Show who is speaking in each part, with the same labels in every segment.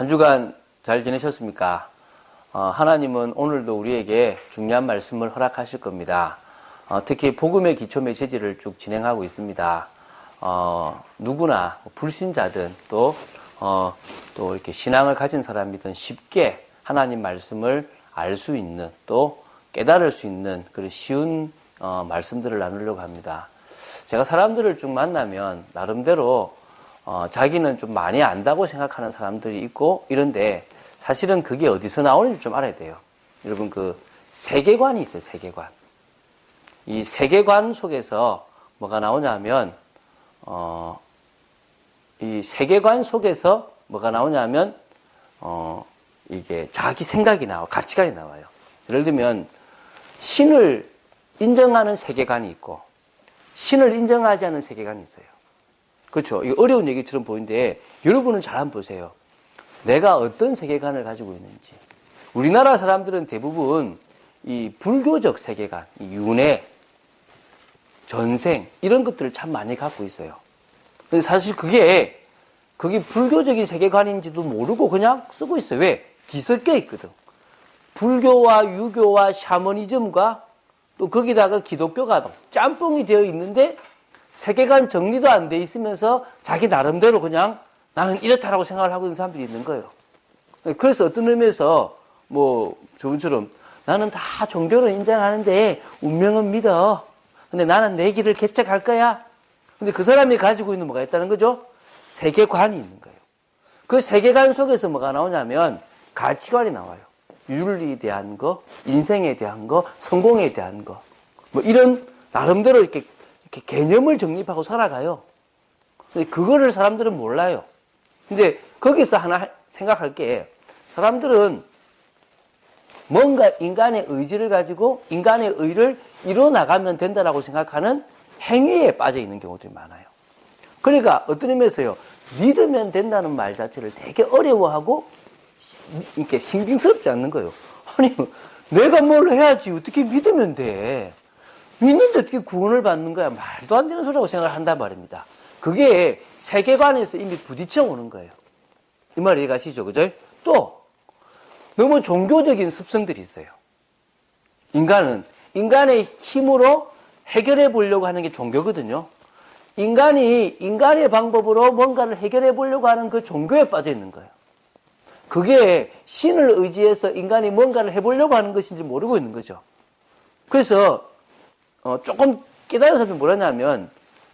Speaker 1: 한 주간 잘 지내셨습니까? 하나님은 오늘도 우리에게 중요한 말씀을 허락하실 겁니다. 특히 복음의 기초 메시지를 쭉 진행하고 있습니다. 누구나 불신자든 또 이렇게 신앙을 가진 사람이든 쉽게 하나님 말씀을 알 수 있는 또 깨달을 수 있는 그런 쉬운 말씀들을 나누려고 합니다. 제가 사람들을 쭉 만나면 나름대로 자기는 좀 많이 안다고 생각하는 사람들이 있고 이런데 사실은 그게 어디서 나오는지 좀 알아야 돼요. 여러분 그 세계관이 있어요. 세계관. 이 세계관 속에서 뭐가 나오냐면 이 세계관 속에서 뭐가 나오냐면 이게 자기 생각이 나와 가치관이 나와요. 예를 들면 신을 인정하는 세계관이 있고 신을 인정하지 않는 세계관이 있어요. 그렇죠. 이거 어려운 얘기처럼 보이는데 여러분은 잘 한번 보세요. 내가 어떤 세계관을 가지고 있는지. 우리나라 사람들은 대부분 이 불교적 세계관, 이 윤회, 전생 이런 것들을 참 많이 갖고 있어요. 근데 사실 그게 불교적인 세계관인지도 모르고 그냥 쓰고 있어요. 왜? 뒤섞여 있거든. 불교와 유교와 샤머니즘과 또 거기다가 기독교가 짬뽕이 되어 있는데 세계관 정리도 안 돼 있으면서 자기 나름대로 그냥 나는 이렇다라고 생각을 하고 있는 사람들이 있는 거예요. 그래서 어떤 의미에서 저분처럼 나는 다 종교를 인정하는데 운명은 믿어. 근데 나는 내 길을 개척할 거야. 근데 그 사람이 가지고 있는 뭐가 있다는 거죠? 세계관이 있는 거예요. 그 세계관 속에서 뭐가 나오냐면 가치관이 나와요. 윤리에 대한 거, 인생에 대한 거, 성공에 대한 거. 이런 나름대로 이렇게 개념을 정립하고 살아가요. 근데 그거를 사람들은 몰라요. 근데 거기서 하나 생각할 게 사람들은 뭔가 인간의 의지를 가지고 인간의 의를 이뤄 나가면 된다라고 생각하는 행위에 빠져 있는 경우들이 많아요. 그러니까 어떤 의미에서요. 믿으면 된다는 말 자체를 되게 어려워하고 이렇게 신빙스럽지 않는 거예요. 아니 내가 뭘 해야지 어떻게 믿으면 돼. 믿는데 어떻게 구원을 받는 거야. 말도 안 되는 소리라고 생각을 한단 말입니다. 그게 세계관에서 이미 부딪혀 오는 거예요. 이 말 이해가시죠? 그죠? 또 너무 종교적인 습성들이 있어요. 인간은 인간의 힘으로 해결해 보려고 하는 게 종교거든요. 인간이 인간의 방법으로 뭔가를 해결해 보려고 하는 그 종교에 빠져 있는 거예요. 그게 신을 의지해서 인간이 뭔가를 해보려고 하는 것인지 모르고 있는 거죠. 그래서 조금 깨달아서 뭐라냐면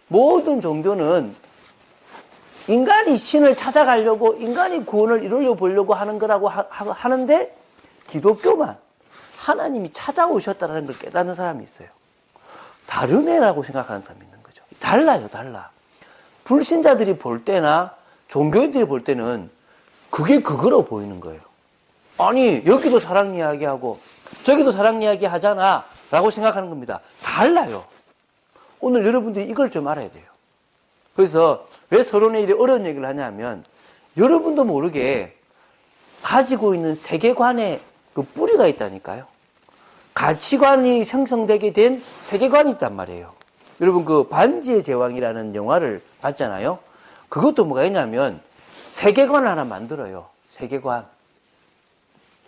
Speaker 1: 모든 종교는 인간이 신을 찾아가려고 인간이 구원을 이루려 보려고 하는 거라고 하는데 기독교만 하나님이 찾아오셨다는 걸 깨닫는 사람이 있어요. 다른 애라고 생각하는 사람이 있는 거죠. 달라요. 불신자들이 볼 때나 종교인들이 볼 때는 그게 그거로 보이는 거예요. 아니 여기도 사랑 이야기하고 저기도 사랑 이야기 하잖아 라고 생각하는 겁니다. 달라요. 오늘 여러분들이 이걸 좀 알아야 돼요. 그래서 왜 서론에 이렇게 어려운 얘기를 하냐면 여러분도 모르게 가지고 있는 세계관에 그 뿌리가 있다니까요. 가치관이 형성되게 된 세계관이 있단 말이에요. 여러분 그 반지의 제왕이라는 영화를 봤잖아요. 그것도 뭐가 있냐면 세계관을 하나 만들어요. 세계관.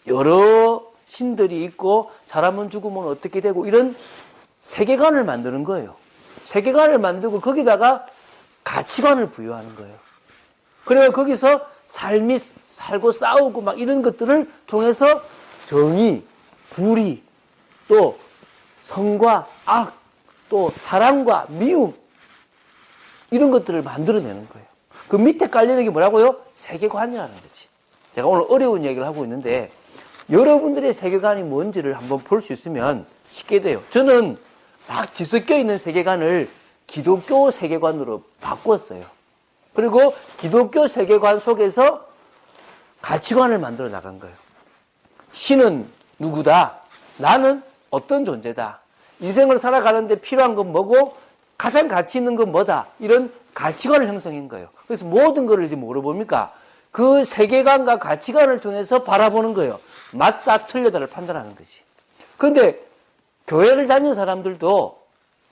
Speaker 1: 여러 신들이 있고 사람은 죽으면 어떻게 되고 이런 세계관을 만드는 거예요. 세계관을 만들고 거기다가 가치관을 부여하는 거예요. 그래서 거기서 삶이 살고 싸우고 막 이런 것들을 통해서 정의, 불의, 또 선과 악, 또 사랑과 미움 이런 것들을 만들어내는 거예요. 그 밑에 깔려있는 게 뭐라고요? 세계관이라는 거지. 제가 오늘 어려운 얘기를 하고 있는데 여러분들의 세계관이 뭔지를 한번 볼 수 있으면 쉽게 돼요. 저는 막 뒤섞여 있는 세계관을 기독교 세계관으로 바꿨어요. 그리고 기독교 세계관 속에서 가치관을 만들어 나간 거예요. 신은 누구다? 나는 어떤 존재다? 인생을 살아가는데 필요한 건 뭐고 가장 가치 있는 건 뭐다? 이런 가치관을 형성한 거예요. 그래서 모든 것을 이제 뭐로 봅니까? 그 세계관과 가치관을 통해서 바라보는 거예요. 맞다 틀려다를 판단하는 것이. 그런데 교회를 다니는 사람들도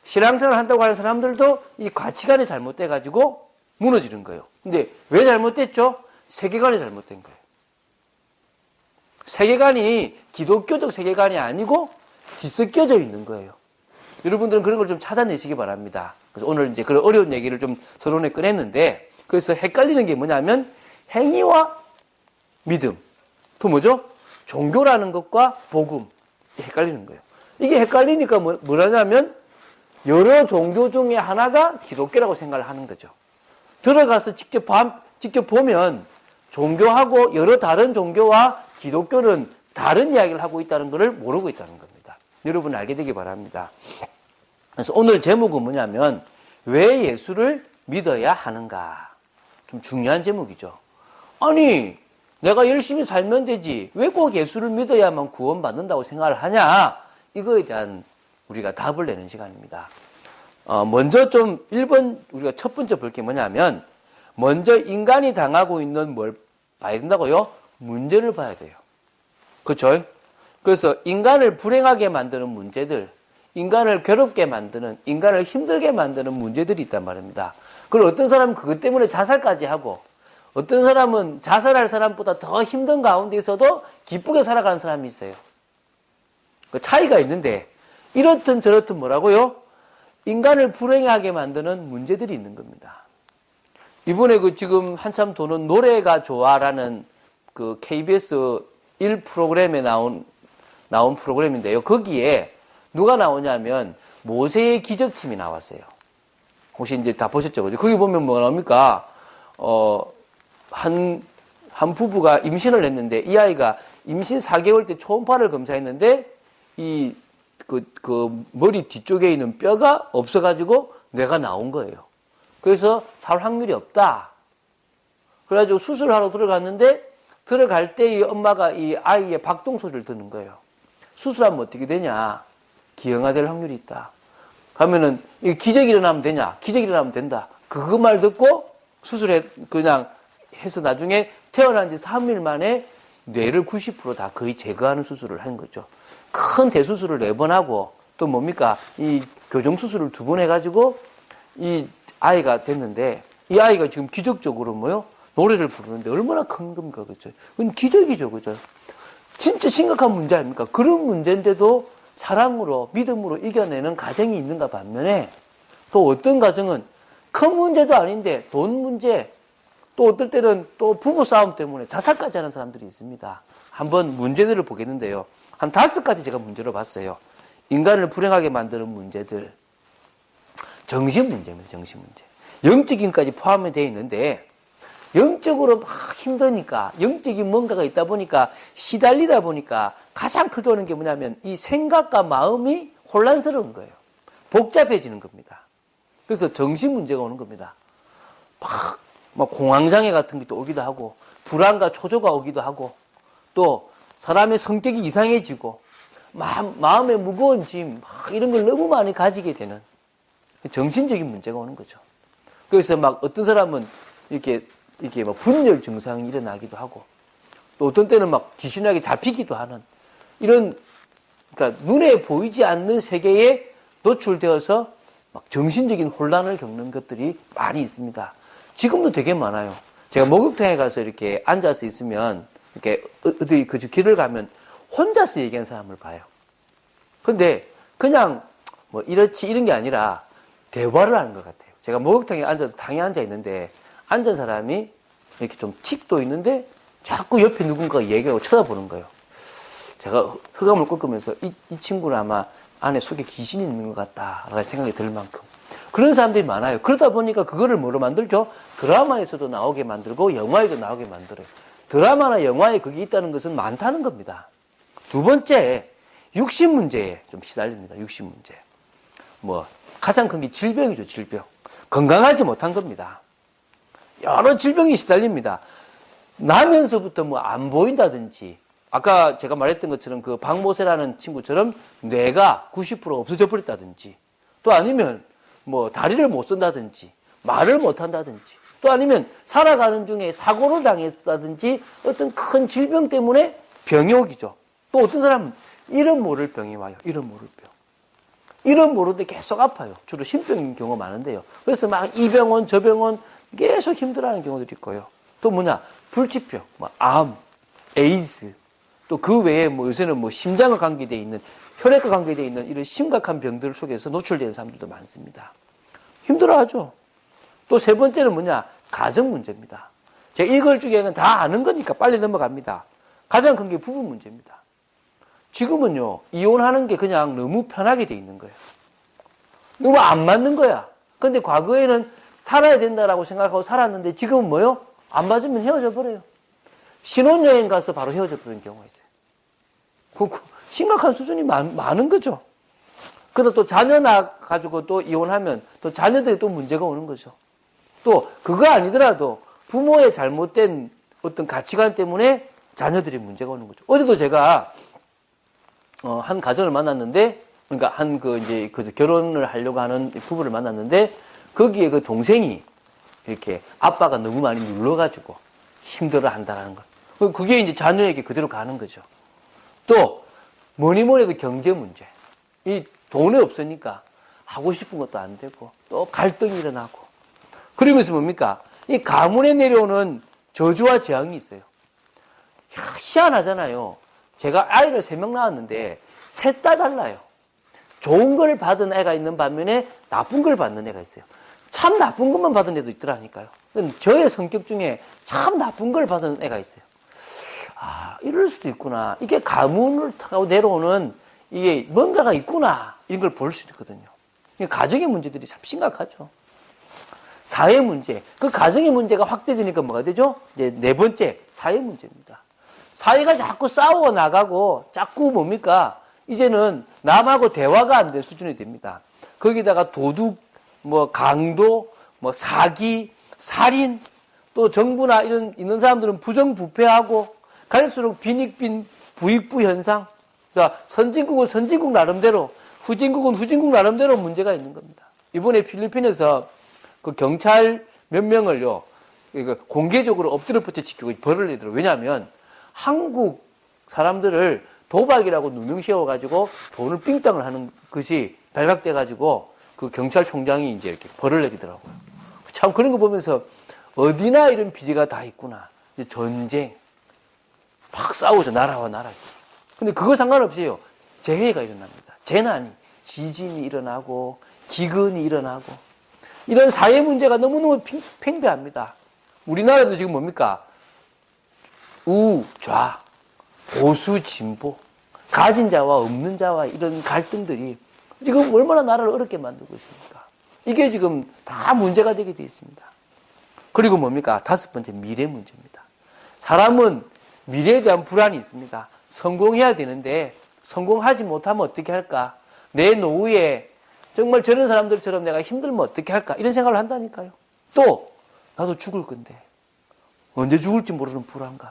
Speaker 1: 신앙생활을 한다고 하는 사람들도 이 가치관이 잘못돼가지고 무너지는 거예요. 근데 왜 잘못됐죠? 세계관이 잘못된 거예요. 세계관이 기독교적 세계관이 아니고 뒤섞여져 있는 거예요. 여러분들은 그런 걸 좀 찾아내시기 바랍니다. 그래서 오늘 이제 그런 어려운 얘기를 좀 서론에 꺼냈는데, 그래서 헷갈리는 게 뭐냐면 행위와 믿음, 또 뭐죠? 종교라는 것과 복음, 헷갈리는 거예요. 이게 헷갈리니까 뭐라냐면 여러 종교 중에 하나가 기독교라고 생각을 하는 거죠. 들어가서 직접 보면 종교하고 여러 다른 종교와 기독교는 다른 이야기를 하고 있다는 것을 모르고 있다는 겁니다. 여러분 알게 되기 바랍니다. 그래서 오늘 제목은 뭐냐면 왜 예수를 믿어야 하는가? 좀 중요한 제목이죠. 아니 내가 열심히 살면 되지 왜 꼭 예수를 믿어야만 구원받는다고 생각을 하냐? 이거에 대한 우리가 답을 내는 시간입니다. 먼저 좀 1번 우리가 첫 번째 볼 게 뭐냐면 먼저 인간이 당하고 있는 뭘 봐야 된다고요? 문제를 봐야 돼요. 그렇죠? 그래서 인간을 불행하게 만드는 문제들, 인간을 괴롭게 만드는, 인간을 힘들게 만드는 문제들이 있단 말입니다. 그리고 어떤 사람은 그것 때문에 자살까지 하고 어떤 사람은 자살할 사람보다 더 힘든 가운데 있어도 기쁘게 살아가는 사람이 있어요. 그 차이가 있는데 이렇든 저렇든 뭐라고요? 인간을 불행하게 만드는 문제들이 있는 겁니다. 이번에 그 지금 한참 도는 노래가 좋아라는 그 KBS 1 프로그램에 나온 프로그램인데요. 거기에 누가 나오냐면 모세의 기적팀이 나왔어요. 혹시 이제 다 보셨죠? 그죠? 거기 보면 뭐 나옵니까? 한 부부가 임신을 했는데 이 아이가 임신 4개월 때 초음파를 검사했는데 그 머리 뒤쪽에 있는 뼈가 없어가지고 뇌가 나온 거예요. 그래서 살 확률이 없다. 그래가지고 수술하러 들어갔는데 들어갈 때 이 엄마가 이 아이의 박동 소리를 듣는 거예요. 수술하면 어떻게 되냐? 기형아될 확률이 있다. 가면은 이 기적이 일어나면 되냐? 기적이 일어나면 된다. 그 말 듣고 그냥 해서 나중에 태어난 지 3일 만에 뇌를 90% 다 거의 제거하는 수술을 한 거죠. 큰 대수술을 4번 하고 또 뭡니까? 이 교정수술을 2번 해가지고 이 아이가 됐는데 이 아이가 지금 기적적으로 뭐요? 노래를 부르는데 얼마나 큰 겁니까? 그죠? 그건 기적이죠. 그죠? 진짜 심각한 문제 아닙니까? 그런 문제인데도 사랑으로, 믿음으로 이겨내는 가정이 있는가 반면에 또 어떤 가정은 큰 문제도 아닌데 돈 문제, 또 어떨 때는 또 부부싸움 때문에 자살까지 하는 사람들이 있습니다. 한번 문제들을 보겠는데요. 한 5가지 제가 문제로 봤어요. 인간을 불행하게 만드는 문제들. 정신 문제입니다. 정신 문제. 영적인까지 포함이 되어 있는데 영적으로 막 힘드니까 영적인 뭔가가 있다 보니까 시달리다 보니까 가장 크게 오는 게 뭐냐면 이 생각과 마음이 혼란스러운 거예요. 복잡해지는 겁니다. 그래서 정신 문제가 오는 겁니다. 막 공황장애 같은 게 또 오기도 하고 불안과 초조가 오기도 하고 또 사람의 성격이 이상해지고 마음의 무거운 짐 이런 걸 너무 많이 가지게 되는 정신적인 문제가 오는 거죠. 그래서 막 어떤 사람은 이렇게 막 분열 증상이 일어나기도 하고 또 어떤 때는 막 귀신에게 잡히기도 하는 이런 그러니까 눈에 보이지 않는 세계에 노출되어서 막 정신적인 혼란을 겪는 것들이 많이 있습니다. 지금도 되게 많아요. 제가 목욕탕에 가서 이렇게 앉아서 있으면 이렇게 어디 그 길을 가면 혼자서 얘기하는 사람을 봐요. 근데 그냥 뭐 이렇지 이런 게 아니라 대화를 하는 것 같아요. 제가 목욕탕에 앉아서 당에 앉아 있는데 앉은 사람이 이렇게 좀 틱도 있는데 자꾸 옆에 누군가가 얘기하고 쳐다보는 거예요. 제가 흑암을 꺾으면서 이 친구는 아마 안에 속에 귀신이 있는 것 같다라는 생각이 들 만큼 그런 사람들이 많아요. 그러다 보니까 그거를 뭐로 만들죠? 드라마에서도 나오게 만들고 영화에도 나오게 만들어요. 드라마나 영화에 그게 있다는 것은 많다는 겁니다. 두 번째, 육신 문제에 좀 시달립니다. 육신 문제. 뭐 가장 큰 게 질병이죠. 질병. 건강하지 못한 겁니다. 여러 질병이 시달립니다. 나면서부터 뭐 안 보인다든지 아까 제가 말했던 것처럼 그 박모세라는 친구처럼 뇌가 90% 없어져 버렸다든지 또 아니면 뭐 다리를 못 쓴다든지 말을 못 한다든지 또 아니면 살아가는 중에 사고를 당했다든지 어떤 큰 질병 때문에 병이 오기죠. 또 어떤 사람은 이름 모를 병이 와요. 이름 모를 병. 이름 모르는데 계속 아파요. 주로 심병인 경우가 많은데요. 그래서 막 이 병원 저 병원 계속 힘들어하는 경우들이 있고요. 또 뭐냐 불치병, 뭐 암, 에이즈 또 그 외에 뭐 요새는 뭐 심장과 관계되어 있는, 혈액과 관계되어 있는 이런 심각한 병들 속에서 노출되는 사람들도 많습니다. 힘들어하죠. 또 세 번째는 뭐냐? 가정 문제입니다. 제가 이걸 중에는 다 아는 거니까 빨리 넘어갑니다. 가장 큰 게 부부 문제입니다. 지금은요, 이혼하는 게 그냥 너무 편하게 돼 있는 거예요. 너무 안 맞는 거야. 근데 과거에는 살아야 된다라고 생각하고 살았는데 지금은 뭐요? 안 맞으면 헤어져 버려요. 신혼여행 가서 바로 헤어져 버리는 경우가 있어요. 심각한 수준이 많은 거죠. 그러다 또 자녀 낳아가지고 또 이혼하면 또 자녀들이 또 문제가 오는 거죠. 또 그거 아니더라도 부모의 잘못된 어떤 가치관 때문에 자녀들이 문제가 오는 거죠. 어제도 제가 한 가정을 만났는데, 그러니까 이제 결혼을 하려고 하는 부부를 만났는데, 거기에 그 동생이 이렇게 아빠가 너무 많이 눌러가지고 힘들어 한다는 거. 그게 이제 자녀에게 그대로 가는 거죠. 또, 뭐니 해도 경제 문제. 이 돈이 없으니까 하고 싶은 것도 안 되고, 또 갈등이 일어나고. 그러면서 뭡니까? 이 가문에 내려오는 저주와 재앙이 있어요. 희한하잖아요. 제가 아이를 3명 낳았는데, 셋 다 달라요. 좋은 걸 받은 애가 있는 반면에 나쁜 걸 받는 애가 있어요. 참 나쁜 것만 받은 애도 있더라니까요. 저의 성격 중에 참 나쁜 걸 받은 애가 있어요. 아, 이럴 수도 있구나. 이게 가문을 타고 내려오는 이게 뭔가가 있구나. 이런 걸 볼 수 있거든요. 가정의 문제들이 참 심각하죠. 사회 문제. 그 가정의 문제가 확대되니까 뭐가 되죠? 이제 네 번째, 사회 문제입니다. 사회가 자꾸 싸워 나가고 자꾸 뭡니까? 이제는 남하고 대화가 안 될 수준이 됩니다. 거기다가 도둑, 뭐 강도, 뭐 사기, 살인, 또 정부나 이런 있는 사람들은 부정부패하고 갈수록 빈익빈 부익부 현상. 그러니까 선진국은 선진국 나름대로, 후진국은 후진국 나름대로 문제가 있는 겁니다. 이번에 필리핀에서 그 경찰 몇 명을요, 공개적으로 엎드려 뻗쳐 지키고 벌을 내더라고요. 왜냐하면 한국 사람들을 도박이라고 누명 씌워가지고 돈을 삥땅을 하는 것이 발각돼가지고 그 경찰총장이 이제 이렇게 벌을 내리더라고요. 참 그런 거 보면서 어디나 이런 비리가 다 있구나. 이제 전쟁. 막 싸우죠. 나라와 나라. 근데 그거 상관없이요. 재해가 일어납니다. 재난이, 지진이 일어나고, 기근이 일어나고. 이런 사회 문제가 너무너무 팽배합니다. 우리나라도 지금 뭡니까? 우, 좌, 보수, 진보, 가진 자와 없는 자와 이런 갈등들이 지금 얼마나 나라를 어렵게 만들고 있습니까? 이게 지금 다 문제가 되게 되어 있습니다. 그리고 뭡니까? 5번째, 미래 문제입니다. 사람은 미래에 대한 불안이 있습니다. 성공해야 되는데 성공하지 못하면 어떻게 할까? 내 노후에 정말 저런 사람들처럼 내가 힘들면 어떻게 할까? 이런 생각을 한다니까요. 또 나도 죽을 건데 언제 죽을지 모르는 불안감.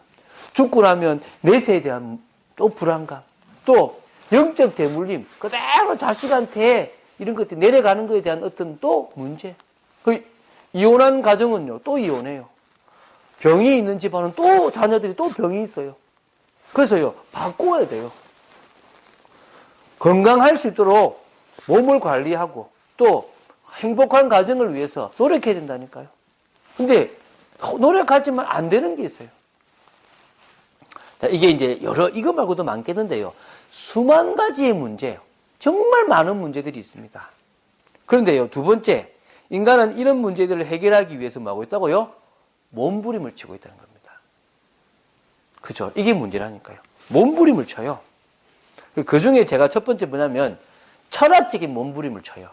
Speaker 1: 죽고 나면 내세에 대한 또 불안감. 또 영적 대물림. 그대로 자식한테 이런 것들이 내려가는 것에 대한 어떤 또 문제. 그 이혼한 가정은요. 또 이혼해요. 병이 있는 집안은 또 자녀들이 또 병이 있어요. 그래서요. 바꿔야 돼요. 건강할 수 있도록 몸을 관리하고 또 행복한 가정을 위해서 노력해야 된다니까요. 근데 노력하지만 안 되는 게 있어요. 자, 이게 이제 이거 말고도 많겠는데요. 수만 가지의 문제, 정말 많은 문제들이 있습니다. 그런데요, 2번째, 인간은 이런 문제들을 해결하기 위해서 뭐 하고 있다고요? 몸부림을 치고 있다는 겁니다. 그죠? 이게 문제라니까요. 몸부림을 쳐요. 그 중에 제가 첫 번째 뭐냐면, 철학적인 몸부림을 쳐요.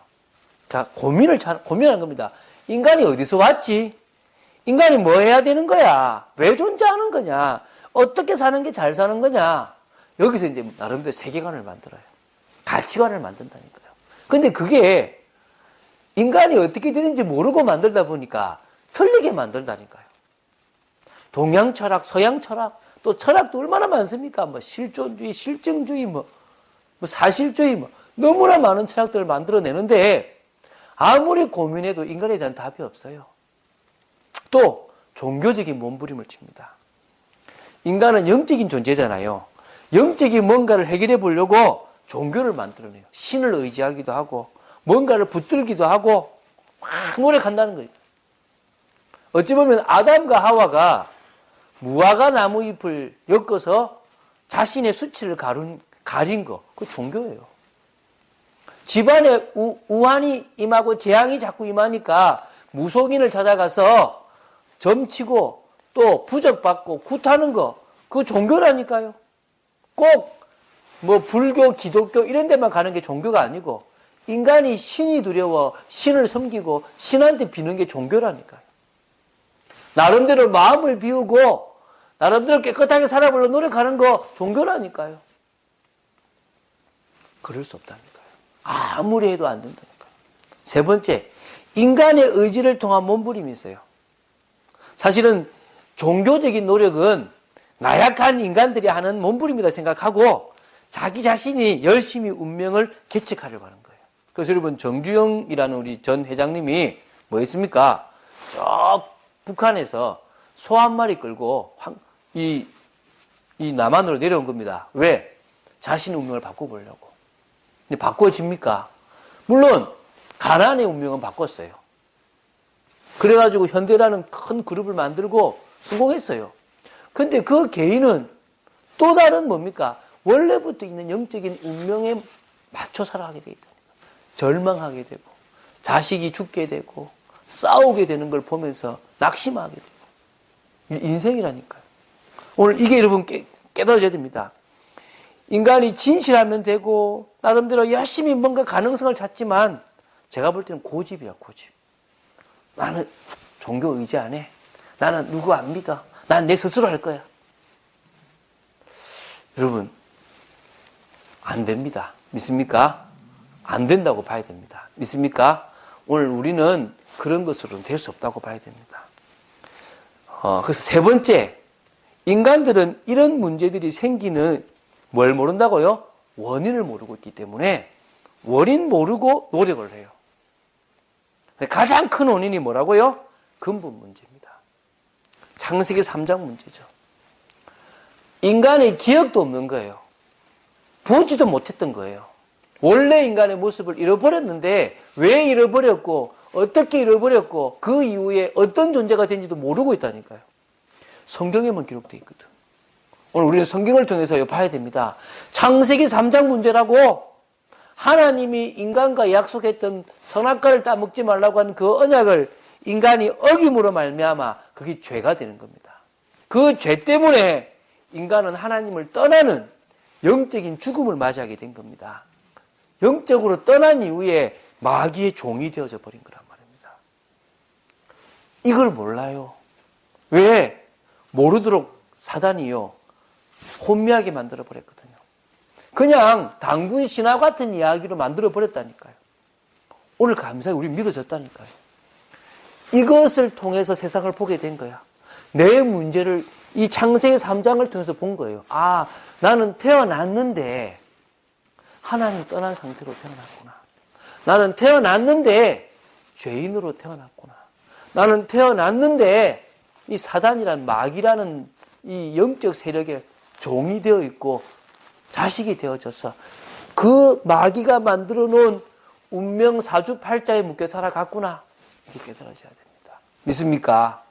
Speaker 1: 그러니까 고민하는 겁니다. 인간이 어디서 왔지? 인간이 뭐 해야 되는 거야? 왜 존재하는 거냐? 어떻게 사는 게 잘 사는 거냐? 여기서 이제 나름대로 세계관을 만들어요. 가치관을 만든다니까요. 근데 그게 인간이 어떻게 되는지 모르고 만들다 보니까 틀리게 만들다니까요. 동양 철학, 서양 철학, 또 철학도 얼마나 많습니까? 뭐 실존주의, 실증주의, 뭐 사실주의, 너무나 많은 철학들을 만들어내는데 아무리 고민해도 인간에 대한 답이 없어요. 또 종교적인 몸부림을 칩니다. 인간은 영적인 존재잖아요. 영적인 뭔가를 해결해 보려고 종교를 만들어내요. 신을 의지하기도 하고 뭔가를 붙들기도 하고 막 노력한다는 거예요. 어찌 보면 아담과 하와가 무화과 나무 잎을 엮어서 자신의 수치를 가린 거, 그 종교예요. 집안에 우환이 임하고 재앙이 자꾸 임하니까 무속인을 찾아가서 점치고 또 부적받고 굿하는 거, 그 종교라니까요. 꼭 뭐 불교, 기독교 이런 데만 가는 게 종교가 아니고 인간이 신이 두려워 신을 섬기고 신한테 비는 게 종교라니까요. 나름대로 마음을 비우고 나름대로 깨끗하게 살아보려고 노력하는 거 종교라니까요. 그럴 수 없다니까요. 아무리 해도 안 된다니까요. 세 번째, 인간의 의지를 통한 몸부림이 있어요. 사실은 종교적인 노력은 나약한 인간들이 하는 몸부림이다 생각하고 자기 자신이 열심히 운명을 개척하려고 하는 거예요. 그래서 여러분 정주영이라는 우리 전 회장님이 뭐 했습니까? 저 북한에서 소 한 마리 끌고 이 남한으로 내려온 겁니다. 왜? 자신의 운명을 바꿔보려고. 근데 바꿔집니까? 물론 가난의 운명은 바꿨어요. 그래가지고 현대라는 큰 그룹을 만들고 성공했어요. 근데 그 개인은 또 다른 뭡니까? 원래부터 있는 영적인 운명에 맞춰 살아가게 되기 때문에 절망하게 되고 자식이 죽게 되고 싸우게 되는 걸 보면서 낙심하게 되고 인생이라니까요. 오늘 이게 여러분 깨달아져야 됩니다. 인간이 진실하면 되고 나름대로 열심히 뭔가 가능성을 찾지만 제가 볼 때는 고집이야, 고집. 나는 종교 의지 안 해. 나는 누구 안 믿어. 난 내 스스로 할 거야. 여러분, 안 됩니다. 믿습니까? 안 된다고 봐야 됩니다. 믿습니까? 오늘 우리는 그런 것으로는 될 수 없다고 봐야 됩니다. 그래서 세 번째, 인간들은 이런 문제들이 생기는 뭘 모른다고요? 원인을 모르고 있기 때문에 원인 모르고 노력을 해요. 가장 큰 원인이 뭐라고요? 근본 문제입니다. 창세기 3장 문제죠. 인간의 기억도 없는 거예요. 보지도 못했던 거예요. 원래 인간의 모습을 잃어버렸는데 왜 잃어버렸고 어떻게 잃어버렸고 그 이후에 어떤 존재가 된지도 모르고 있다니까요. 성경에만 기록되어 있거든. 오늘 우리는 성경을 통해서 봐야 됩니다. 창세기 3장 문제라고 하나님이 인간과 약속했던 선악과를 따먹지 말라고 한 그 언약을 인간이 어김으로 말미암아 그게 죄가 되는 겁니다. 그 죄 때문에 인간은 하나님을 떠나는 영적인 죽음을 맞이하게 된 겁니다. 영적으로 떠난 이후에 마귀의 종이 되어져 버린 거란 말입니다. 이걸 몰라요. 왜? 모르도록 사단이요 혼미하게 만들어 버렸거든요. 그냥 당군 신화 같은 이야기로 만들어 버렸다니까요. 오늘 감사히 우리 믿어졌다니까요. 이것을 통해서 세상을 보게 된 거야. 내 문제를 이 창세기 3장을 통해서 본 거예요. 아, 나는 태어났는데 하나님 떠난 상태로 태어났구나. 나는 태어났는데 죄인으로 태어났구나. 나는 태어났는데 이 사단이란 마귀라는 이 영적 세력의 종이 되어 있고 자식이 되어져서 그 마귀가 만들어 놓은 운명 사주팔자에 묶여 살아갔구나. 이렇게 깨달아져야 됩니다. 믿습니까?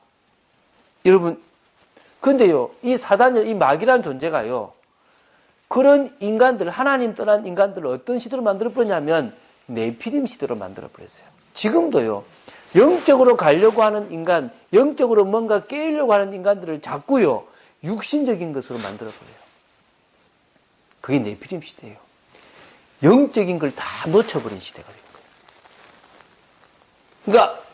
Speaker 1: 여러분, 근데요, 이 사단이, 이 마귀라는 존재가요, 그런 인간들, 하나님 떠난 인간들을 어떤 시대로 만들어버렸냐면, 네피림 시대로 만들어버렸어요. 지금도요, 영적으로 가려고 하는 인간, 영적으로 뭔가 깨우려고 하는 인간들을 자꾸요, 육신적인 것으로 만들어버려요. 그게 네피림 시대예요. 영적인 걸 다 놓쳐버린 시대가 된 거예요. 그러니까,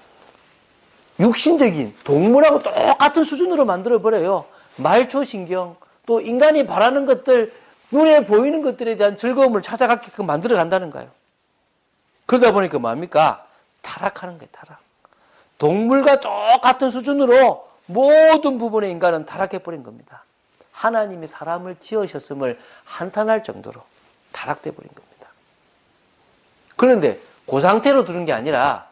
Speaker 1: 육신적인 동물하고 똑같은 수준으로 만들어버려요. 말초신경, 또 인간이 바라는 것들, 눈에 보이는 것들에 대한 즐거움을 찾아가게끔 만들어 간다는 거예요. 그러다 보니까 뭡니까? 타락하는 거예요, 타락. 동물과 똑같은 수준으로 모든 부분의 인간은 타락해버린 겁니다. 하나님이 사람을 지으셨음을 한탄할 정도로 타락돼 버린 겁니다. 그런데 그 상태로 두는 게 아니라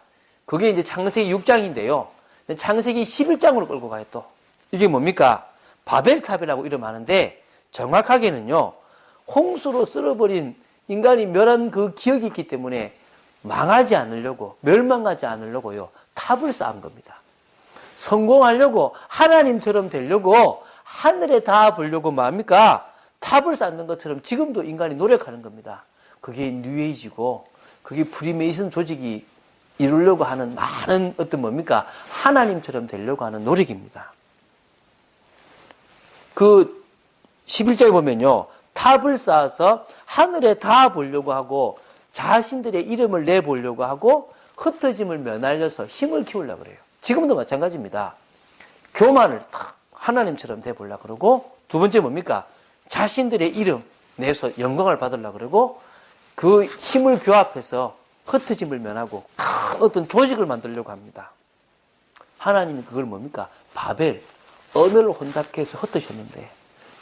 Speaker 1: 그게 이제 창세기 6장인데요. 창세기 11장으로 끌고 가요, 또. 이게 뭡니까? 바벨탑이라고 이름하는데, 정확하게는요, 홍수로 쓸어버린 인간이 멸한 그 기억이 있기 때문에 망하지 않으려고, 멸망하지 않으려고요, 탑을 쌓은 겁니다. 성공하려고, 하나님처럼 되려고, 하늘에 닿아 보려고 뭡니까? 탑을 쌓는 것처럼 지금도 인간이 노력하는 겁니다. 그게 뉴에이지고 그게 프리메이슨 조직이 이루려고 하는 많은 어떤 뭡니까? 하나님처럼 되려고 하는 노력입니다. 그 11절에 보면요. 탑을 쌓아서 하늘에 닿아 보려고 하고 자신들의 이름을 내보려고 하고 흩어짐을 면하려서 힘을 키우려고 그래요. 지금도 마찬가지입니다. 교만을 하나님처럼 돼보려고 그러고 두 번째 뭡니까? 자신들의 이름 내서 영광을 받으려고 그러고 그 힘을 규합해서 흩어짐을 면하고 큰 어떤 조직을 만들려고 합니다. 하나님이 그걸 뭡니까? 바벨, 언어를 혼잡케 해서 흩으셨는데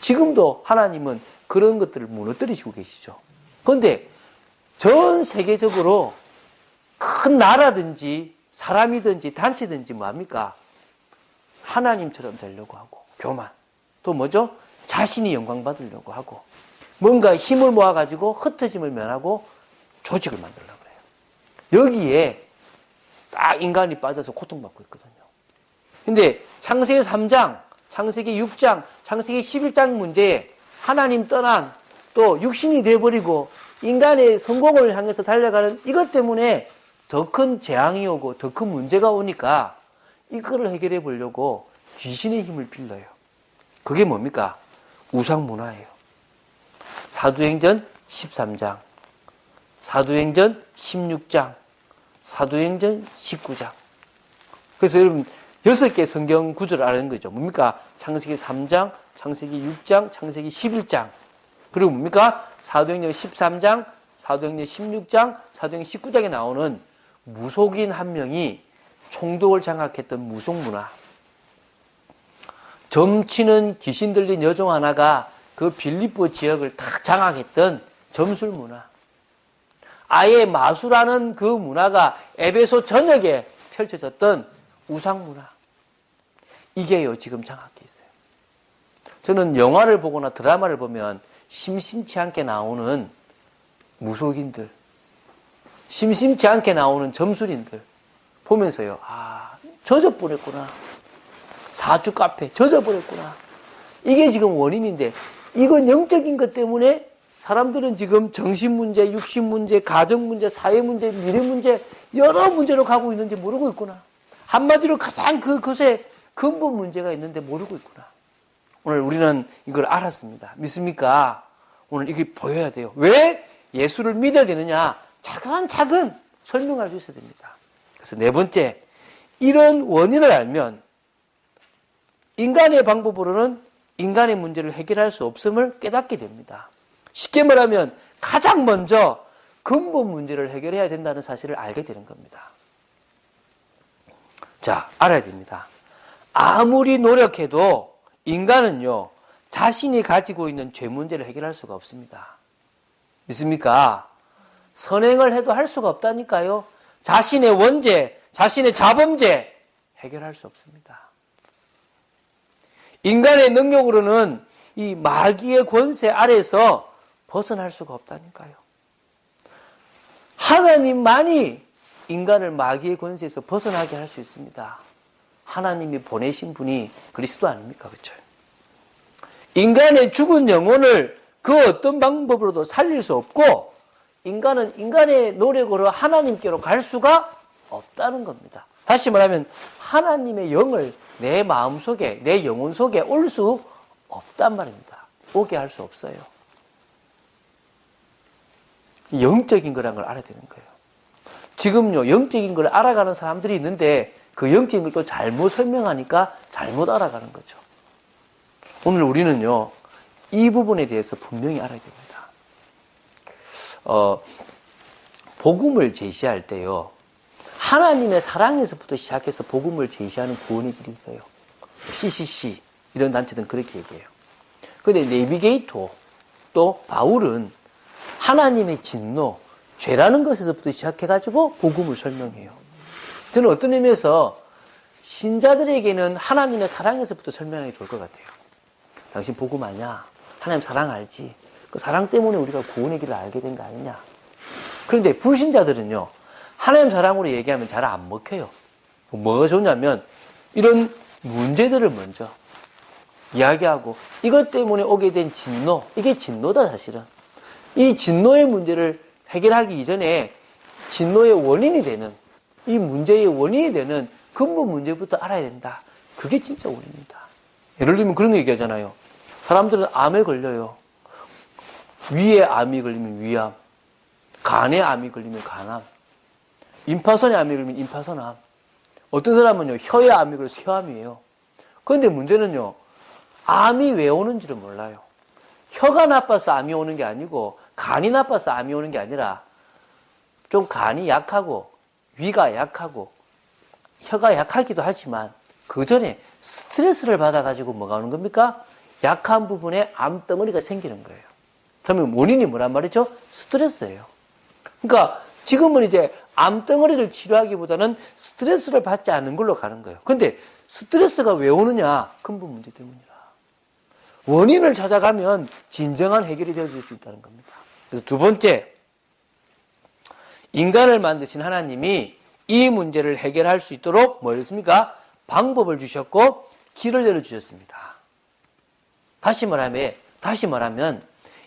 Speaker 1: 지금도 하나님은 그런 것들을 무너뜨리시고 계시죠. 그런데 전 세계적으로 큰 나라든지 사람이든지 단체든지 뭐합니까? 하나님처럼 되려고 하고 교만. 또 뭐죠? 자신이 영광 받으려고 하고 뭔가 힘을 모아가지고 흩어짐을 면하고 조직을 만들려고 해요. 여기에 딱 인간이 빠져서 고통받고 있거든요. 근데 창세기 3장, 창세기 6장, 창세기 11장 문제에 하나님 떠난 또 육신이 돼버리고 인간의 성공을 향해서 달려가는 이것 때문에 더 큰 재앙이 오고 더 큰 문제가 오니까 이거를 해결해 보려고 귀신의 힘을 빌려요. 그게 뭡니까? 우상문화예요. 사도행전 13장, 사도행전 16장, 사도행전 19장. 그래서 여러분 6개 성경 구절을 아는 거죠. 뭡니까? 창세기 3장, 창세기 6장, 창세기 11장. 그리고 뭡니까? 사도행전 13장, 사도행전 16장, 사도행전 19장에 나오는 무속인 한 명이 총독을 장악했던 무속문화. 점치는 귀신 들린 여종 하나가 그 빌립보 지역을 탁 장악했던 점술문화. 아예 마술하는 그 문화가 에베소 전역에 펼쳐졌던 우상문화. 이게요, 지금 장악해 있어요. 저는 영화를 보거나 드라마를 보면 심심치 않게 나오는 무속인들, 심심치 않게 나오는 점술인들 보면서요, 젖어버렸구나. 사주 카페 젖어버렸구나. 이게 지금 원인인데, 이건 영적인 것 때문에 사람들은 지금 정신 문제, 육신 문제, 가정 문제, 사회 문제, 미래 문제, 여러 문제로 가고 있는지 모르고 있구나. 한마디로 가장 그것에 근본 문제가 있는데 모르고 있구나. 오늘 우리는 이걸 알았습니다. 믿습니까? 오늘 이게 보여야 돼요. 왜 예수를 믿어야 되느냐? 차근차근 설명할 수 있어야 됩니다. 그래서 네 번째, 이런 원인을 알면 인간의 방법으로는 인간의 문제를 해결할 수 없음을 깨닫게 됩니다. 쉽게 말하면 가장 먼저 근본 문제를 해결해야 된다는 사실을 알게 되는 겁니다. 자, 알아야 됩니다. 아무리 노력해도 인간은요, 자신이 가지고 있는 죄 문제를 해결할 수가 없습니다. 믿습니까? 선행을 해도 할 수가 없다니까요. 자신의 원죄, 자신의 자범죄 해결할 수 없습니다. 인간의 능력으로는 이 마귀의 권세 아래에서 벗어날 수가 없다니까요. 하나님만이 인간을 마귀의 권세에서 벗어나게 할 수 있습니다. 하나님이 보내신 분이 그리스도 아닙니까? 그렇죠? 인간의 죽은 영혼을 그 어떤 방법으로도 살릴 수 없고 인간은 인간의 노력으로 하나님께로 갈 수가 없다는 겁니다. 다시 말하면 하나님의 영을 내 마음속에, 내 영혼 속에 올 수 없단 말입니다. 오게 할 수 없어요. 영적인 거라는 걸 알아야 되는 거예요. 지금요, 영적인 걸 알아가는 사람들이 있는데 그 영적인 걸 또 잘못 설명하니까 잘못 알아가는 거죠. 오늘 우리는요, 이 부분에 대해서 분명히 알아야 됩니다. 복음을 제시할 때요, 하나님의 사랑에서부터 시작해서 복음을 제시하는 구원의 길이 있어요. CCC 이런 단체들은 그렇게 얘기해요. 그런데 내비게이터 또 바울은 하나님의 진노, 죄라는 것에서부터 시작해가지고 복음을 설명해요. 저는 어떤 의미에서 신자들에게는 하나님의 사랑에서부터 설명하기 좋을 것 같아요. 당신 복음 아냐? 하나님 사랑 알지? 그 사랑 때문에 우리가 구원의 길을 알게 된 거 아니냐? 그런데 불신자들은요, 하나님 사랑으로 얘기하면 잘 안 먹혀요. 뭐가 좋냐면 이런 문제들을 먼저 이야기하고 이것 때문에 오게 된 진노, 이게 진노다 사실은. 이 진노의 문제를 해결하기 이전에 진노의 원인이 되는, 이 문제의 원인이 되는 근본 문제부터 알아야 된다. 그게 진짜 원인이다. 예를 들면 그런 거 얘기하잖아요. 사람들은 암에 걸려요. 위에 암이 걸리면 위암, 간에 암이 걸리면 간암, 임파선에 암이 걸리면 임파선암, 어떤 사람은요 혀에 암이 걸려서 혀암이에요. 그런데 문제는요, 암이 왜 오는지를 몰라요. 혀가 나빠서 암이 오는 게 아니고 간이 나빠서 암이 오는 게 아니라 좀 간이 약하고 위가 약하고 혀가 약하기도 하지만 그 전에 스트레스를 받아가지고 뭐가 오는 겁니까? 약한 부분에 암덩어리가 생기는 거예요. 그러면 원인이 뭐란 말이죠? 스트레스예요. 그러니까 지금은 이제 암덩어리를 치료하기보다는 스트레스를 받지 않는 걸로 가는 거예요. 근데 스트레스가 왜 오느냐? 근본 문제 때문이라. 원인을 찾아가면 진정한 해결이 되어질 수 있다는 겁니다. 그래서 두 번째, 인간을 만드신 하나님이 이 문제를 해결할 수 있도록 뭐 했습니까? 방법을 주셨고 길을 열어주셨습니다. 다시 말하면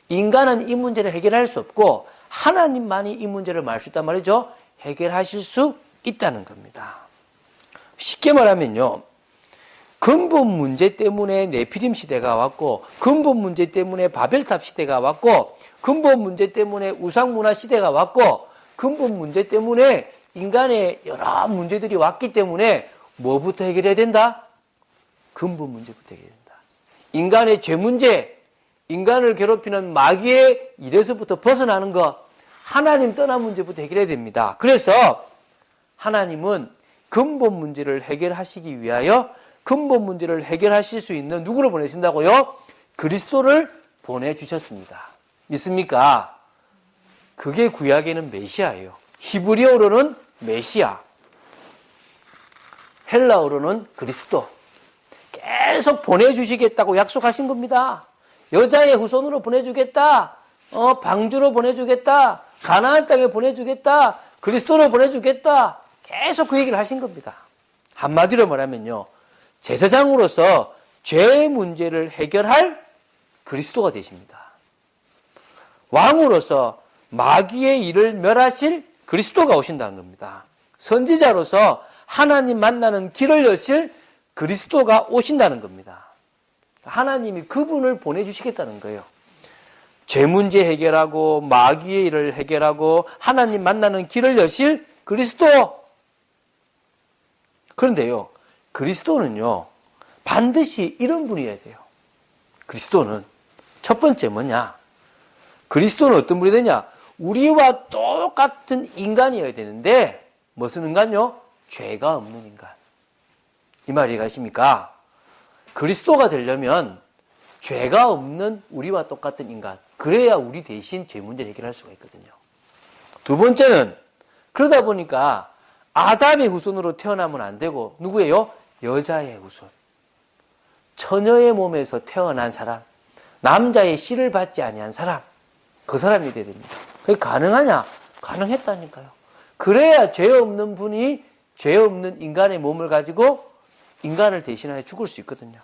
Speaker 1: 인간은 이 문제를 해결할 수 없고 하나님만이 이 문제를 말할 수 있단 말이죠. 해결하실 수 있다는 겁니다. 쉽게 말하면요, 근본 문제 때문에 네피림 시대가 왔고, 근본 문제 때문에 바벨탑 시대가 왔고, 근본 문제 때문에 우상문화 시대가 왔고, 근본 문제 때문에 인간의 여러 문제들이 왔기 때문에 뭐부터 해결해야 된다? 근본 문제부터 해결해야 된다. 인간의 죄 문제, 인간을 괴롭히는 마귀의 일에서부터 벗어나는 것, 하나님 떠난 문제부터 해결해야 됩니다. 그래서 하나님은 근본 문제를 해결하시기 위하여 근본 문제를 해결하실 수 있는 누구를 보내신다고요? 그리스도를 보내주셨습니다. 믿습니까? 그게 구약에는 메시아예요. 히브리어로는 메시아, 헬라어로는 그리스도. 계속 보내주시겠다고 약속하신 겁니다. 여자의 후손으로 보내주겠다. 방주로 보내주겠다. 가나안 땅에 보내주겠다. 그리스도를 보내주겠다. 계속 그 얘기를 하신 겁니다. 한마디로 말하면요, 제사장으로서 죄 문제를 해결할 그리스도가 되십니다. 왕으로서 마귀의 일을 멸하실 그리스도가 오신다는 겁니다. 선지자로서 하나님 만나는 길을 여실 그리스도가 오신다는 겁니다. 하나님이 그분을 보내주시겠다는 거예요. 죄 문제 해결하고 마귀의 일을 해결하고 하나님 만나는 길을 여실 그리스도. 그런데요, 그리스도는요 반드시 이런 분이어야 돼요. 그리스도는 첫 번째 뭐냐? 그리스도는 어떤 분이 되냐? 우리와 똑같은 인간이어야 되는데 무슨 인간요? 죄가 없는 인간. 이 말 이해가십니까? 그리스도가 되려면 죄가 없는 우리와 똑같은 인간, 그래야 우리 대신 죄 문제를 해결할 수가 있거든요. 두 번째는 그러다 보니까 아담의 후손으로 태어나면 안 되고 누구예요? 여자의 후손. 처녀의 몸에서 태어난 사람, 남자의 씨를 받지 아니한 사람, 그 사람이 돼야 됩니다. 그게 가능하냐? 가능했다니까요. 그래야 죄 없는 분이 죄 없는 인간의 몸을 가지고 인간을 대신하여 죽을 수 있거든요.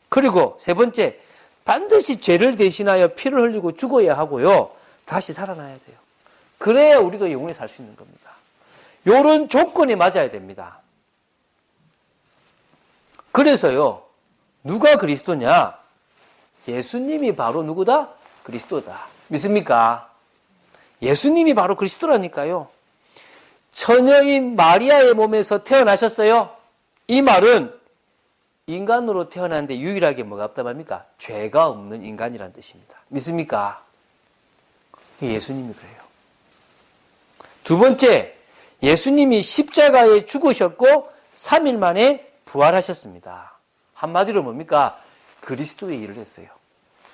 Speaker 1: 그리고 세 번째, 반드시 죄를 대신하여 피를 흘리고 죽어야 하고요, 다시 살아나야 돼요. 그래야 우리도 영원히 살 수 있는 겁니다. 이런 조건이 맞아야 됩니다. 그래서요, 누가 그리스도냐? 예수님이 바로 누구다? 그리스도다. 믿습니까? 예수님이 바로 그리스도라니까요. 처녀인 마리아의 몸에서 태어나셨어요. 이 말은 인간으로 태어났는데 유일하게 뭐가 없단 말입니까? 죄가 없는 인간이라는 뜻입니다. 믿습니까? 예수님이 그래요. 두 번째, 예수님이 십자가에 죽으셨고 3일 만에 부활하셨습니다. 한마디로 뭡니까? 그리스도의 일을 했어요.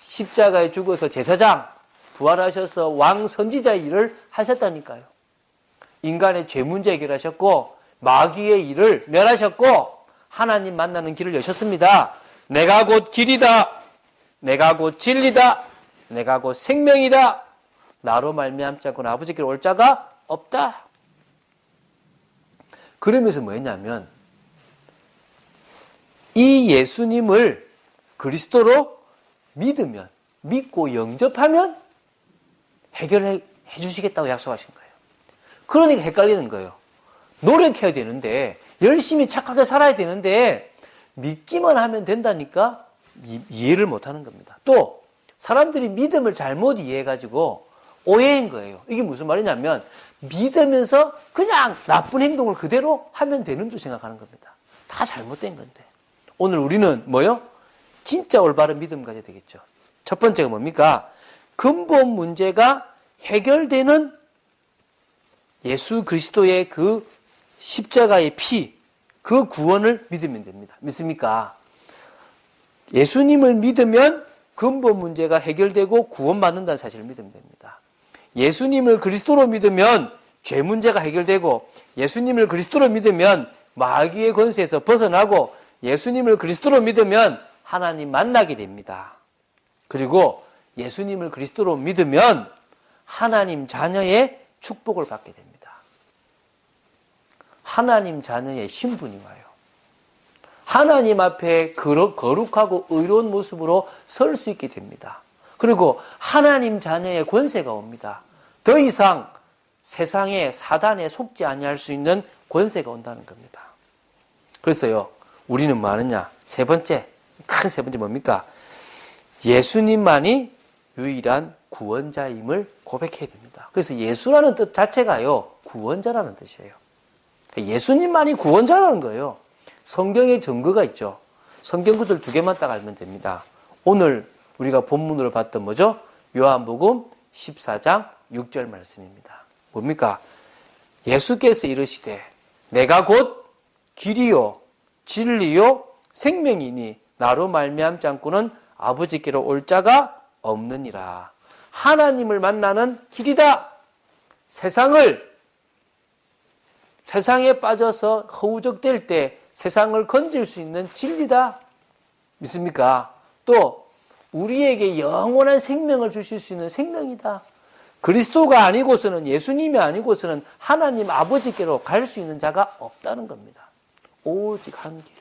Speaker 1: 십자가에 죽어서 제사장, 부활하셔서 왕 선지자의 일을 하셨다니까요. 인간의 죄 문제 해결하셨고 마귀의 일을 멸하셨고 하나님 만나는 길을 여셨습니다. 내가 곧 길이다. 내가 곧 진리다. 내가 곧 생명이다. 나로 말미암지 않고는 아버지께로 올 자가 없다. 그러면서 뭐 했냐면 이 예수님을 그리스도로 믿으면, 믿고 영접하면 해결해 주시겠다고 약속하신 거예요. 그러니까 헷갈리는 거예요. 노력해야 되는데, 열심히 착하게 살아야 되는데, 믿기만 하면 된다니까 이해를 못 하는 겁니다. 또, 사람들이 믿음을 잘못 이해해가지고 오해인 거예요. 이게 무슨 말이냐면, 믿으면서 그냥 나쁜 행동을 그대로 하면 되는 줄 생각하는 겁니다. 다 잘못된 건데. 오늘 우리는 뭐요? 진짜 올바른 믿음 가져야 되겠죠. 첫 번째가 뭡니까? 근본 문제가 해결되는 예수 그리스도의 그 십자가의 피, 그 구원을 믿으면 됩니다. 믿습니까? 예수님을 믿으면 근본 문제가 해결되고 구원받는다는 사실을 믿으면 됩니다. 예수님을 그리스도로 믿으면 죄 문제가 해결되고, 예수님을 그리스도로 믿으면 마귀의 권세에서 벗어나고, 예수님을 그리스도로 믿으면 하나님 만나게 됩니다. 그리고 예수님을 그리스도로 믿으면 하나님 자녀의 축복을 받게 됩니다. 하나님 자녀의 신분이 와요. 하나님 앞에 거룩하고 의로운 모습으로 설 수 있게 됩니다. 그리고 하나님 자녀의 권세가 옵니다. 더 이상 세상에 사단에 속지 아니할 수 있는 권세가 온다는 겁니다. 그래서요, 우리는 뭐 하느냐? 세 번째, 큰 세 번째 뭡니까? 예수님만이 유일한 구원자임을 고백해야 됩니다. 그래서 예수라는 뜻 자체가요, 구원자라는 뜻이에요. 예수님만이 구원자라는 거예요. 성경에 증거가 있죠. 성경 구절 두 개만 딱 알면 됩니다. 오늘 우리가 본문으로 봤던 뭐죠? 요한복음 14장 6절 말씀입니다. 뭡니까? 예수께서 이르시되 내가 곧 길이요 진리요 생명이니 나로 말미암지 않고는 아버지께로 올 자가 없느니라. 하나님을 만나는 길이다. 세상에 빠져서 허우적될 때 세상을 건질 수 있는 진리다. 믿습니까? 또 우리에게 영원한 생명을 주실 수 있는 생명이다. 그리스도가 아니고서는, 예수님이 아니고서는 하나님 아버지께로 갈 수 있는 자가 없다는 겁니다. 오직 한 길.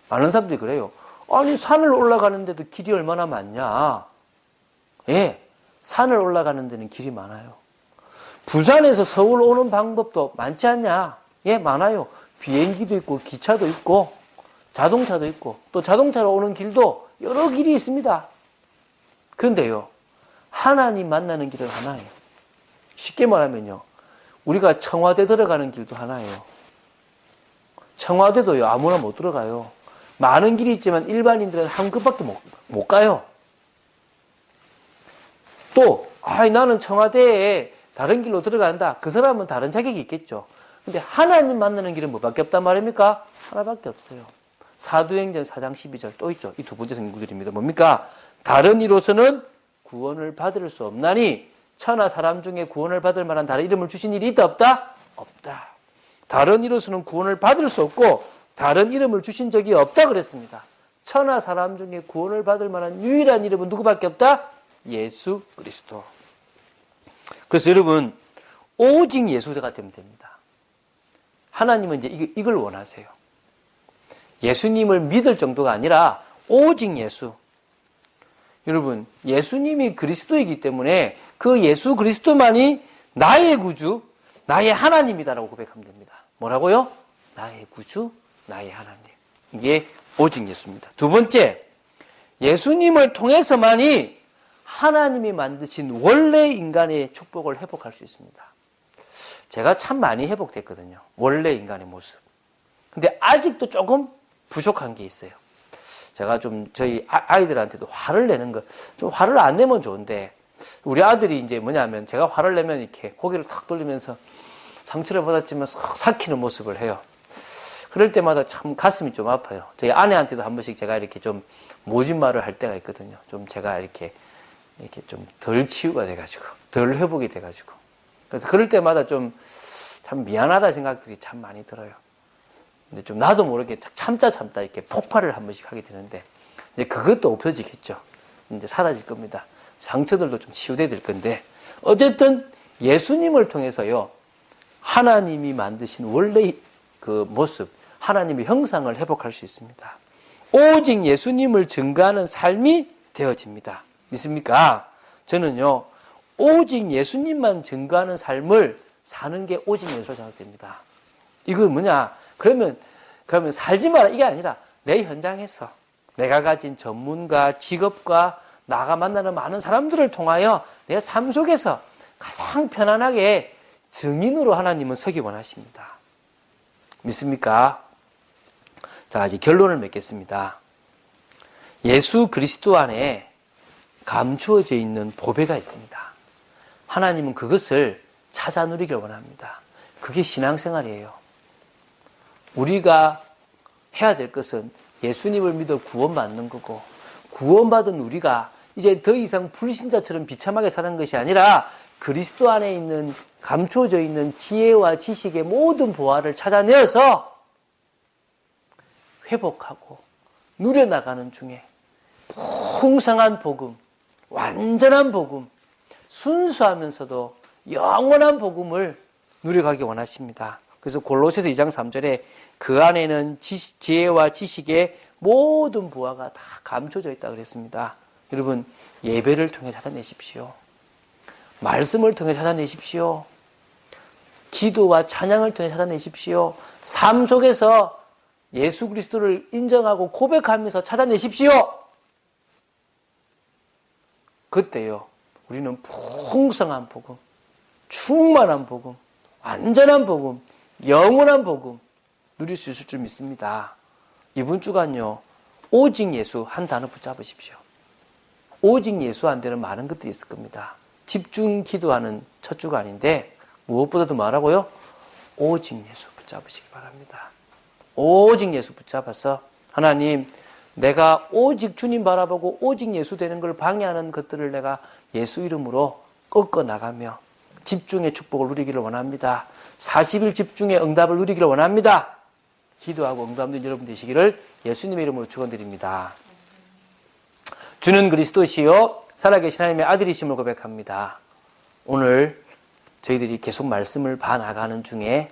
Speaker 1: 많은 사람들이 그래요. 아니, 산을 올라가는데도 길이 얼마나 많냐. 예, 산을 올라가는 데는 길이 많아요. 부산에서 서울 오는 방법도 많지 않냐. 예, 많아요. 비행기도 있고 기차도 있고 자동차도 있고, 또 자동차로 오는 길도 여러 길이 있습니다. 그런데요, 하나님 만나는 길은 하나예요. 쉽게 말하면요, 우리가 청와대 들어가는 길도 하나예요. 청와대도요, 아무나 못 들어가요. 많은 길이 있지만 일반인들은 한 곳밖에 못 가요. 또 나는 청와대에 다른 길로 들어간다. 그 사람은 다른 자격이 있겠죠. 근데 하나님 만나는 길은 뭐밖에 없단 말입니까? 하나밖에 없어요. 사도행전 4장 12절 또 있죠. 이 두 번째 성경 구절입니다. 뭡니까? 다른 이로서는 구원을 받을 수 없나니 천하 사람 중에 구원을 받을 만한 다른 이름을 주신 일이 있다 없다? 없다. 다른 이로서는 구원을 받을 수 없고 다른 이름을 주신 적이 없다 그랬습니다. 천하 사람 중에 구원을 받을 만한 유일한 이름은 누구밖에 없다? 예수 그리스도. 그래서 여러분, 오직 예수가 되면 됩니다. 하나님은 이제 이걸 원하세요. 예수님을 믿을 정도가 아니라 오직 예수. 여러분, 예수님이 그리스도이기 때문에 그 예수 그리스도만이 나의 구주, 나의 하나님이다라고 고백하면 됩니다. 뭐라고요? 나의 구주, 나의 하나님. 이게 오직 예수입니다. 두 번째, 예수님을 통해서만이 하나님이 만드신 원래 인간의 축복을 회복할 수 있습니다. 제가 참 많이 회복됐거든요. 원래 인간의 모습. 근데 아직도 조금 부족한 게 있어요. 제가 좀 저희 아이들한테도 화를 내는 거, 좀 화를 안 내면 좋은데, 우리 아들이 이제 뭐냐면 제가 화를 내면 이렇게 고개를 탁 돌리면서 상처를 받았지만 싹 삭히는 모습을 해요. 그럴 때마다 참 가슴이 좀 아파요. 저희 아내한테도 한 번씩 제가 이렇게 좀 모진 말을 할 때가 있거든요. 좀 제가 이렇게 좀 덜 치유가 돼가지고, 덜 회복이 돼가지고. 그래서 그럴 때마다 좀 참 미안하다 생각들이 참 많이 들어요. 근데 좀 나도 모르게 참다 이렇게 폭발을 한 번씩 하게 되는데, 이제 그것도 없어지겠죠. 이제 사라질 겁니다. 상처들도 좀 치유돼야 될 건데, 어쨌든 예수님을 통해서요, 하나님이 만드신 원래 그 모습, 하나님의 형상을 회복할 수 있습니다. 오직 예수님을 증거하는 삶이 되어집니다. 믿습니까? 저는요, 오직 예수님만 증거하는 삶을 사는 게 오직 예수로 생각됩니다. 이건 뭐냐? 그러면 살지 마라 이게 아니라 내 현장에서 내가 가진 전문가, 직업과 나가 만나는 많은 사람들을 통하여 내 삶 속에서 가장 편안하게 증인으로 하나님은 서기 원하십니다. 믿습니까? 자, 이제 결론을 맺겠습니다. 예수 그리스도 안에 감추어져 있는 보배가 있습니다. 하나님은 그것을 찾아 누리길 원합니다. 그게 신앙생활이에요. 우리가 해야 될 것은 예수님을 믿어 구원받는 거고, 구원받은 우리가 이제 더 이상 불신자처럼 비참하게 사는 것이 아니라 그리스도 안에 있는 감추어져 있는 지혜와 지식의 모든 보화를 찾아내어서 회복하고 누려나가는 중에 풍성한 복음, 완전한 복음, 순수하면서도 영원한 복음을 누려가기 원하십니다. 그래서 골로새서 2장 3절에 그 안에는 지혜와 지식의 모든 보화가 다 감춰져 있다고 그랬습니다. 여러분, 예배를 통해 찾아내십시오. 말씀을 통해 찾아내십시오. 기도와 찬양을 통해 찾아내십시오. 삶 속에서 예수 그리스도를 인정하고 고백하면서 찾아내십시오. 그때요, 우리는 풍성한 복음, 충만한 복음, 완전한 복음, 영원한 복음 누릴 수 있을 줄 믿습니다. 이번 주간요, 오직 예수 한 단어 붙잡으십시오. 오직 예수 안 되는 많은 것들이 있을 겁니다. 집중 기도하는 첫 주간인데 무엇보다도 말하고요, 오직 예수 붙잡으시기 바랍니다. 오직 예수 붙잡아서 하나님, 내가 오직 주님 바라보고 오직 예수 되는 걸 방해하는 것들을 내가 예수 이름으로 꺾어 나가며 집중의 축복을 누리기를 원합니다. 40일 집중의 응답을 누리기를 원합니다. 기도하고 응답된 여러분 되시기를 예수님의 이름으로 축원드립니다. 주는 그리스도시요 살아계신 하나님의 아들이심을 고백합니다. 오늘 저희들이 계속 말씀을 봐나가는 중에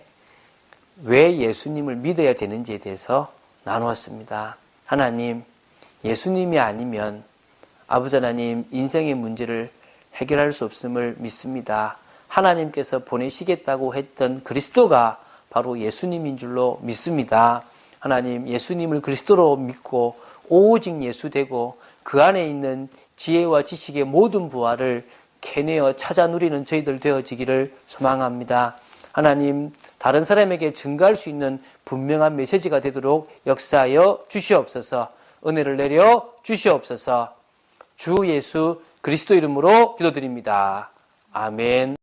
Speaker 1: 왜 예수님을 믿어야 되는지에 대해서 나누었습니다. 하나님, 예수님이 아니면 아버지 하나님 인생의 문제를 해결할 수 없음을 믿습니다. 하나님께서 보내시겠다고 했던 그리스도가 바로 예수님인 줄로 믿습니다. 하나님, 예수님을 그리스도로 믿고 오직 예수 되고 그 안에 있는 지혜와 지식의 모든 부활을 캐내어 찾아 누리는 저희들 되어지기를 소망합니다. 하나님, 다른 사람에게 증거할 수 있는 분명한 메시지가 되도록 역사하여 주시옵소서. 은혜를 내려 주시옵소서. 주 예수 그리스도 이름으로 기도드립니다. 아멘.